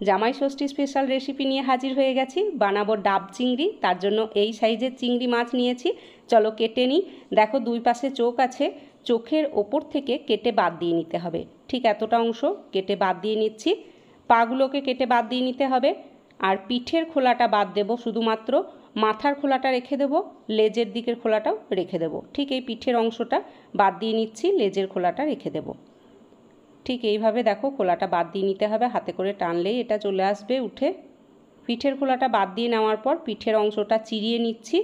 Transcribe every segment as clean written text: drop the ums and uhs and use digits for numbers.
জামাই ষষ্ঠী special recipe নিয়ে হাজির হয়ে গেছি। বানাবো ডাব চিংড়ি। তার জন্য এই সাইজের চিংড়ি মাছ নিয়েছি। চলো কেটে নিই। দেখো দুই পাশে চোখ আছে, চোখের ওপর থেকে কেটে বাদ দিয়ে নিতে হবে। ঠিক এতটা অংশ কেটে বাদ দিয়ে নিচ্ছি। পাগুলোকে কেটে বাদ দিয়ে নিতে হবে। আর পিঠের খোলাটা বাদ দেব, শুধুমাত্র মাথার খোলাটা রেখে দেব, লেজের দিকের খোলাটাও রেখে দেব। ঠিক এই পিঠের অংশটা বাদ দিয়ে নিচ্ছি, লেজের খোলাটা রেখে দেব। ঠিক এইভাবে দেখো খোলাটা বাদ দিয়ে নিতে হবে, হাতে করে টানলেই এটা চলে আসবে উঠে। পিঠের খোলাটা বাদ দিয়ে নেওয়ার পর পিঠের অংশটা চিরিয়ে নিচ্ছি।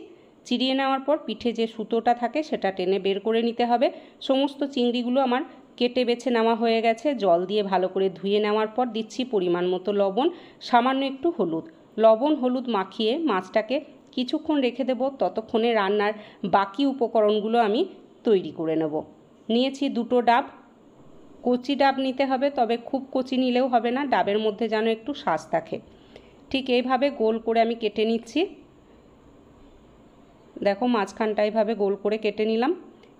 চিরিয়ে নেওয়ার পর পিঠে যে সুতোটা থাকে সেটা টেনে বের করে নিতে হবে। সমস্ত চিংড়িগুলো আমার কেটে বেছে নেওয়া হয়ে গেছে। জল দিয়ে ভালো করে ধুয়ে নেওয়ার পর দিচ্ছি পরিমাণ মতো লবণ, সামান্য একটু হলুদ। লবণ হলুদ মাখিয়ে মাছটাকে কিছুক্ষণ রেখে দেব। ততক্ষণে রান্নার বাকি উপকরণগুলো আমি তৈরি করে নেব। নিয়েছি দুটো ডাব। কচি ডাব নিতে হবে, তবে খুব কচি নিলেও হবে না, ডাবের মধ্যে যেন একটু শাঁস থাকে। ঠিক এইভাবে গোল করে আমি কেটে নিচ্ছি। দেখো মাঝখানটা এইভাবে গোল করে কেটে নিলাম।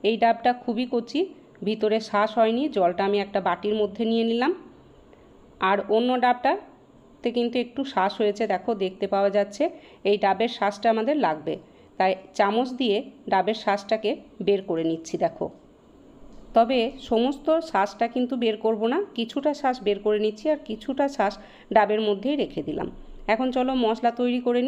এই ডাবটা খুবই কচি, ভিতরে শাঁস হয়নি। জলটা আমি একটা বাটির মধ্যে নিয়ে নিলাম। আর অন্য ডাবটাতে কিন্তু একটু শাঁস হয়েছে, দেখো দেখতে পাওয়া যাচ্ছে। এই ডাবের শাঁসটা আমাদের লাগবে, তাই চামচ দিয়ে ডাবের শাঁসটাকে বের করে নিচ্ছি। দেখো, তবে সমস্ত শাঁসটা কিন্তু বের করব না, কিছুটা শাঁস বের করে নিচ্ছি আর কিছুটা শাঁস ডাবের মধ্যেই রেখে দিলাম। এখন চলো মশলা তৈরি করে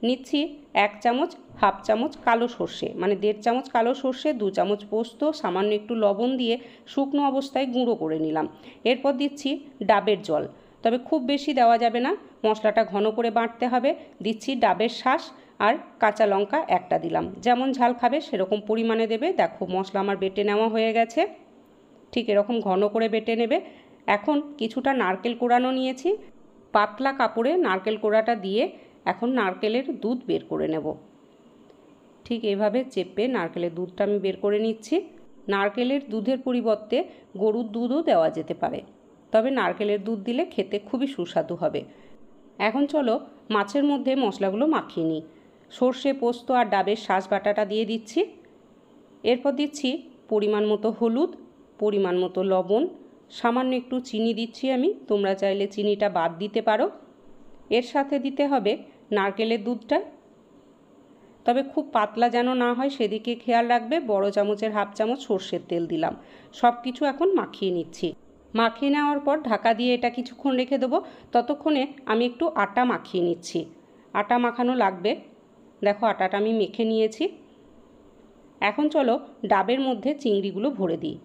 নিচ্ছি 1 চামচ, হাফ চামচ কালো সর্ষে, মানে 1.5 চামচ কালো সর্ষে, 2 চামচ পোস্ত, সামান্য একটু লবণ দিয়ে শুকনো অবস্থায় গুঁড়ো করে নিলাম। এরপর দিচ্ছি ডাবের জল, তবে খুব বেশি দেওয়া যাবে না, মশলাটা ঘন করে বাটতে হবে। দিচ্ছি ডাবের শাঁস আর কাঁচা লঙ্কা একটা দিলাম, যেমন ঝাল খাবে সেরকম পরিমাণে দেবে। দেখো মশলা আমার বেটে নেওয়া হয়ে গেছে, ঠিক এরকম ঘন করে বেটে নেবে। এখন কিছুটা নারকেল কোড়ানো নিয়েছি, পাতলা কাপড়ে নারকেল কোড়াটা দিয়ে এখন নারকেলের দুধ বের করে নেব। ঠিক এইভাবে চেপে নারকেলের দুধটা আমি বের করে নিচ্ছি। নারকেলের দুধের পরিবর্তে গরুর দুধও দেওয়া যেতে পারে, তবে নারকেলের দুধ দিলে খেতে খুবই সুস্বাদু হবে। এখন চলো মাছের মধ্যে মশলাগুলো মাখিয়ে নিই। সর্ষে পোস্ত আর ডাবের শাঁস বাটাটা দিয়ে দিচ্ছি। এরপর দিচ্ছি পরিমাণ মতো হলুদ, পরিমাণ মতো লবণ, সামান্য একটু চিনি দিচ্ছি আমি, তোমরা চাইলে চিনিটা বাদ দিতে পারো। এর সাথে দিতে হবে নারকেলের দুধটা, তবে খুব পাতলা যেন না হয় সেদিকে খেয়াল রাখবে। বড় চামচের হাফ চামচ সর্ষের তেল দিলাম। সব কিছু এখন মাখিয়ে নিচ্ছি। মাখিয়ে নেওয়ার পর ঢাকা দিয়ে এটা কিছুক্ষণ রেখে দেবো। ততক্ষণে আমি একটু আটা মাখিয়ে নিচ্ছি। আটা মাখানো লাগবে, দেখো আটাটা আমি মেখে নিয়েছি। এখন চলো ডাবের মধ্যে চিংড়িগুলো ভরে দিই।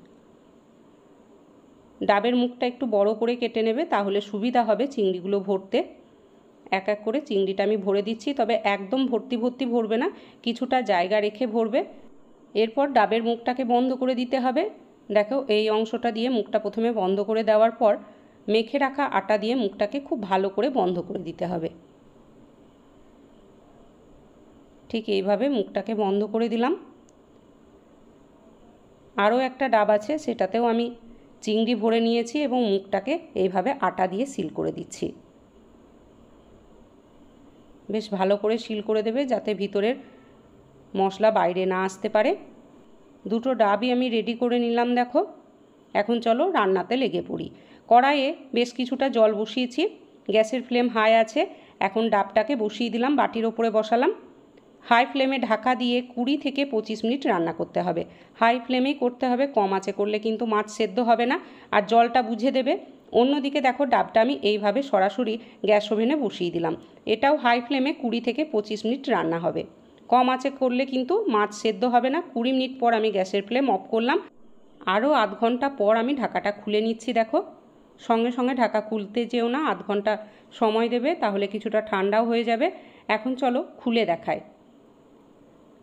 ডাবের মুখটা একটু বড় করে কেটে নেবে, তাহলে সুবিধা হবে চিংড়িগুলো ভরতে। এক এক করে চিংড়িটা আমি ভরে দিচ্ছি, তবে একদম ভর্তি ভর্তি ভরবে না, কিছুটা জায়গা রেখে ভরবে। এরপর ডাবের মুখটাকে বন্ধ করে দিতে হবে। দেখো এই অংশটা দিয়ে মুখটা প্রথমে বন্ধ করে দেওয়ার পর মেখে রাখা আটা দিয়ে মুখটাকে খুব ভালো করে বন্ধ করে দিতে হবে। ঠিক এইভাবে মুখটাকে বন্ধ করে দিলাম। আরও একটা ডাব আছে, সেটাতেও আমি চিংড়ি ভরে নিয়েছি এবং মুখটাকে এইভাবে আটা দিয়ে সিল করে দিচ্ছি। বেশ ভালো করে সিল করে দেবে, যাতে ভিতরের মশলা বাইরে না আসতে পারে। দুটো ডাবই আমি রেডি করে নিলাম। দেখো এখন চলো রান্নাতে লেগে পড়ি। কড়াইয়ে বেশ কিছুটা জল বসিয়েছি, গ্যাসের ফ্লেম হাই আছে। এখন ডাবটাকে বসিয়ে দিলাম, বাটির ওপরে বসালাম। হাই ফ্লেমে ঢাকা দিয়ে 20 থেকে 25 মিনিট রান্না করতে হবে। হাই ফ্লেমেই করতে হবে, কম আঁচে করলে কিন্তু মাছ সেদ্ধ হবে না। আর জলটা বুঝে দেবে। অন্যদিকে দেখো ডাবটা আমি এইভাবে সরাসরি গ্যাস ওভেনে বসিয়ে দিলাম। এটাও হাই ফ্লেমে 20 থেকে 25 মিনিট রান্না হবে। কম আঁচে করলে কিন্তু মাছ সেদ্ধ হবে না। 20 মিনিট পর আমি গ্যাসের ফ্লেম অফ করলাম। আরও আধ ঘন্টা পর আমি ঢাকাটা খুলে নিচ্ছি। দেখো সঙ্গে সঙ্গে ঢাকা খুলতে যেও না, আধ ঘন্টা সময় দেবে, তাহলে কিছুটা ঠান্ডাও হয়ে যাবে। এখন চলো খুলে দেখাই।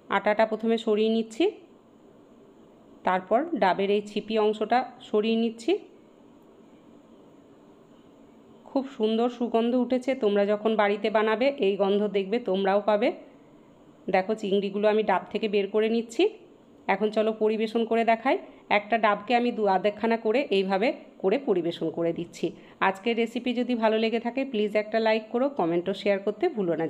আটাটা প্রথমে সরিয়ে নিচ্ছি, তারপর ডাবের এই ছিপি অংশটা সরিয়ে নিচ্ছি। খুব সুন্দর সুগন্ধ উঠেছে। তোমরা যখন বাড়িতে বানাবে এই গন্ধ দেখবে তোমরাও পাবে। দেখো চিংড়িগুলো আমি ডাব থেকে বের করে নিচ্ছি। এখন চলো পরিবেশন করে দেখাই। একটা ডাবকে আমি আধেকখানা করে এইভাবে করে পরিবেশন করে দিচ্ছি। আজকের রেসিপি যদি ভালো লেগে থাকে প্লিজ একটা লাইক করো, কমেন্ট ও শেয়ার করতে ভুলো না।